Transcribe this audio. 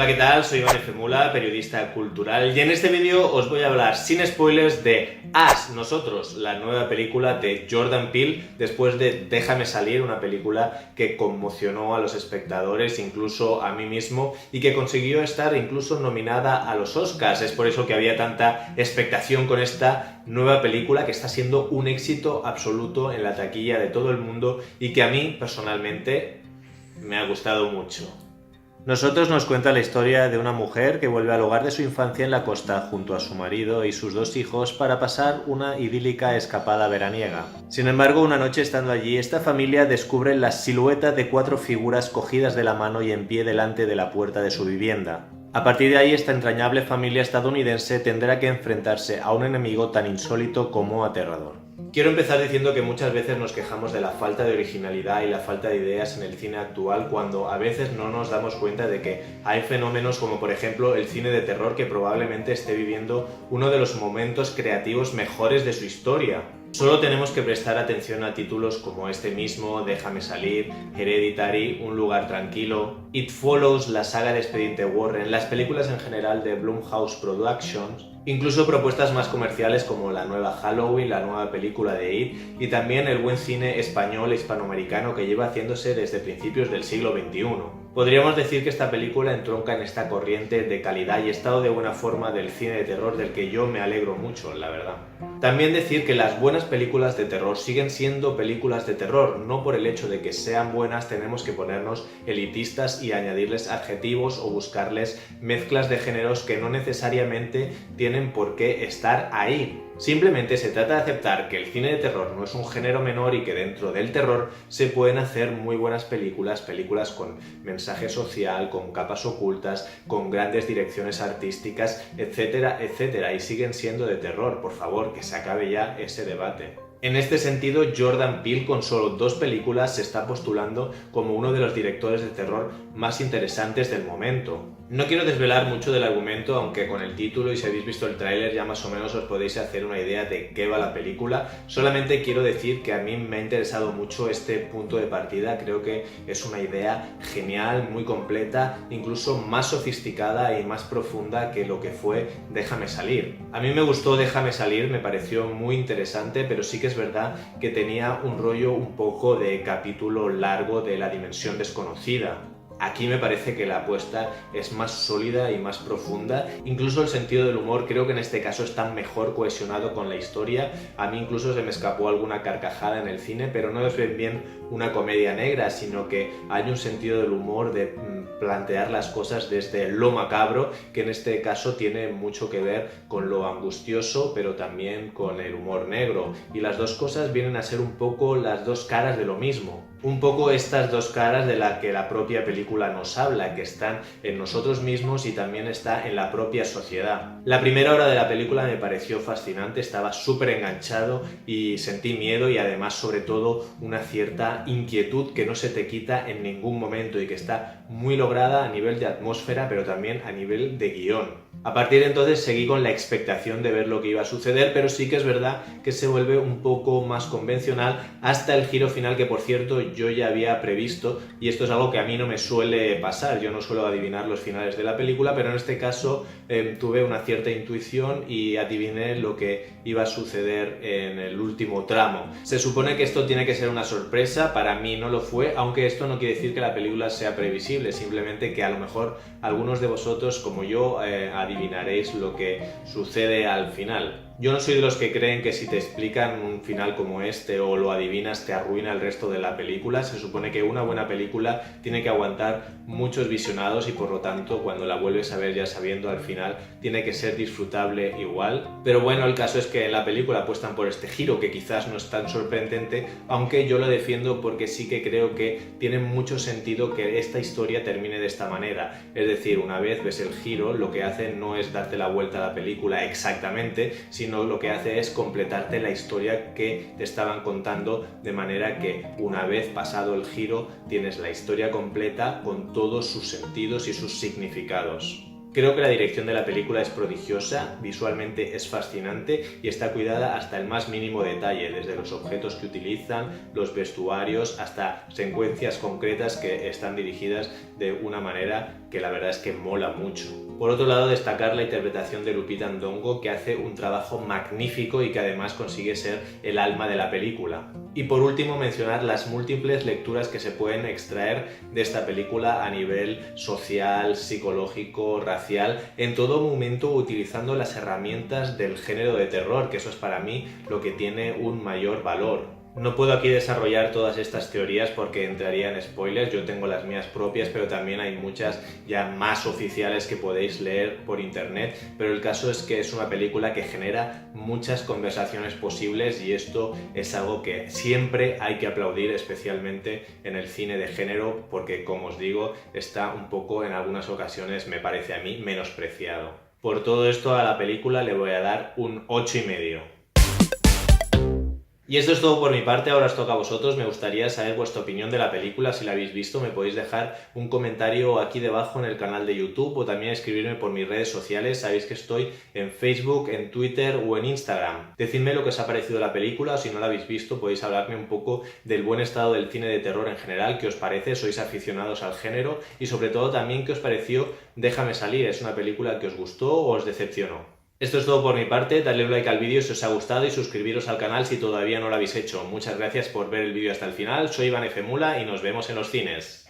Hola, ¿qué tal? Soy Iván Efemula, periodista cultural, y en este vídeo os voy a hablar sin spoilers de Us, Nosotros, la nueva película de Jordan Peele después de Déjame salir, una película que conmocionó a los espectadores, incluso a mí mismo, y que consiguió estar incluso nominada a los Oscars. Es por eso que había tanta expectación con esta nueva película que está siendo un éxito absoluto en la taquilla de todo el mundo y que a mí personalmente me ha gustado mucho. Nosotros nos cuenta la historia de una mujer que vuelve al hogar de su infancia en la costa junto a su marido y sus dos hijos para pasar una idílica escapada veraniega. Sin embargo, una noche estando allí, esta familia descubre la silueta de 4 figuras cogidas de la mano y en pie delante de la puerta de su vivienda. A partir de ahí, esta entrañable familia estadounidense tendrá que enfrentarse a un enemigo tan insólito como aterrador. Quiero empezar diciendo que muchas veces nos quejamos de la falta de originalidad y la falta de ideas en el cine actual cuando a veces no nos damos cuenta de que hay fenómenos como por ejemplo el cine de terror que probablemente esté viviendo uno de los momentos creativos mejores de su historia. Solo tenemos que prestar atención a títulos como este mismo, Déjame salir, Hereditary, Un lugar tranquilo, It Follows, la saga de Expediente Warren, las películas en general de Blumhouse Productions, incluso propuestas más comerciales como la nueva Halloween, la nueva película de It y también el buen cine español e hispanoamericano que lleva haciéndose desde principios del siglo XXI. Podríamos decir que esta película entronca en esta corriente de calidad y estado de buena forma del cine de terror del que yo me alegro mucho, la verdad. También decir que las buenas películas de terror siguen siendo películas de terror, no por el hecho de que sean buenas tenemos que ponernos elitistas y añadirles adjetivos o buscarles mezclas de géneros que no necesariamente tienen por qué estar ahí. Simplemente se trata de aceptar que el cine de terror no es un género menor y que dentro del terror se pueden hacer muy buenas películas con mensaje social, con capas ocultas, con grandes direcciones artísticas, etcétera, etcétera, y siguen siendo de terror. Por favor, que se acabe ya ese debate. En este sentido, Jordan Peele con solo 2 películas se está postulando como uno de los directores de terror más interesantes del momento. No quiero desvelar mucho del argumento, aunque con el título y si habéis visto el tráiler ya más o menos os podéis hacer una idea de qué va la película. Solamente quiero decir que a mí me ha interesado mucho este punto de partida, creo que es una idea genial, muy completa, incluso más sofisticada y más profunda que lo que fue Déjame salir. A mí me gustó Déjame salir, me pareció muy interesante, pero sí que es verdad que tenía un rollo un poco de capítulo largo de la dimensión desconocida. Aquí me parece que la apuesta es más sólida y más profunda. Incluso el sentido del humor creo que en este caso está mejor cohesionado con la historia. A mí incluso se me escapó alguna carcajada en el cine, pero no es bien una comedia negra, sino que hay un sentido del humor de plantear las cosas desde lo macabro, que en este caso tiene mucho que ver con lo angustioso, pero también con el humor negro. Y las dos cosas vienen a ser un poco las dos caras de lo mismo. Un poco estas dos caras de las que la propia película nos habla, que están en nosotros mismos y también está en la propia sociedad. La primera hora de la película me pareció fascinante, estaba súper enganchado y sentí miedo y además sobre todo una cierta inquietud que no se te quita en ningún momento y que está muy lograda a nivel de atmósfera pero también a nivel de guión. A partir de entonces seguí con la expectación de ver lo que iba a suceder, pero sí que es verdad que se vuelve un poco más convencional hasta el giro final que por cierto yo ya había previsto y esto es algo que a mí no me suele pasar, yo no suelo adivinar los finales de la película, pero en este caso tuve una cierta intuición y adiviné lo que iba a suceder en el último tramo. Se supone que esto tiene que ser una sorpresa, para mí no lo fue, aunque esto no quiere decir que la película sea previsible, simplemente que a lo mejor algunos de vosotros como yo adivinaréis lo que sucede al final. Yo no soy de los que creen que si te explican un final como este o lo adivinas te arruina el resto de la película. Se supone que una buena película tiene que aguantar muchos visionados y por lo tanto cuando la vuelves a ver ya sabiendo al final tiene que ser disfrutable igual. Pero bueno, el caso es que en la película apuestan por este giro que quizás no es tan sorprendente, aunque yo lo defiendo porque sí que creo que tiene mucho sentido que esta historia termine de esta manera. Es decir, una vez ves el giro, lo que hace no es darte la vuelta a la película exactamente, sino lo que hace es completarte la historia que te estaban contando, de manera que una vez pasado el giro tienes la historia completa con todos sus sentidos y sus significados. Creo que la dirección de la película es prodigiosa, visualmente es fascinante y está cuidada hasta el más mínimo detalle, desde los objetos que utilizan, los vestuarios, hasta secuencias concretas que están dirigidas de una manera que la verdad es que mola mucho. Por otro lado, destacar la interpretación de Lupita Nyong'o, que hace un trabajo magnífico y que además consigue ser el alma de la película. Y por último, mencionar las múltiples lecturas que se pueden extraer de esta película a nivel social, psicológico, racial, en todo momento utilizando las herramientas del género de terror, que eso es para mí lo que tiene un mayor valor. No puedo aquí desarrollar todas estas teorías porque entraría en spoilers, yo tengo las mías propias, pero también hay muchas ya más oficiales que podéis leer por internet, pero el caso es que es una película que genera muchas conversaciones posibles y esto es algo que siempre hay que aplaudir, especialmente en el cine de género, porque como os digo, está un poco en algunas ocasiones, me parece a mí, menospreciado. Por todo esto a la película le voy a dar un 8,5. Y esto es todo por mi parte, ahora os toca a vosotros. Me gustaría saber vuestra opinión de la película, si la habéis visto. Me podéis dejar un comentario aquí debajo en el canal de YouTube o también escribirme por mis redes sociales. Sabéis que estoy en Facebook, en Twitter o en Instagram. Decidme lo que os ha parecido la película, o si no la habéis visto podéis hablarme un poco del buen estado del cine de terror en general, qué os parece, sois aficionados al género y sobre todo también qué os pareció Déjame salir. ¿Es una película que os gustó o os decepcionó? Esto es todo por mi parte, dadle un like al vídeo si os ha gustado y suscribiros al canal si todavía no lo habéis hecho. Muchas gracias por ver el vídeo hasta el final, soy Iván F. Mula y nos vemos en los cines.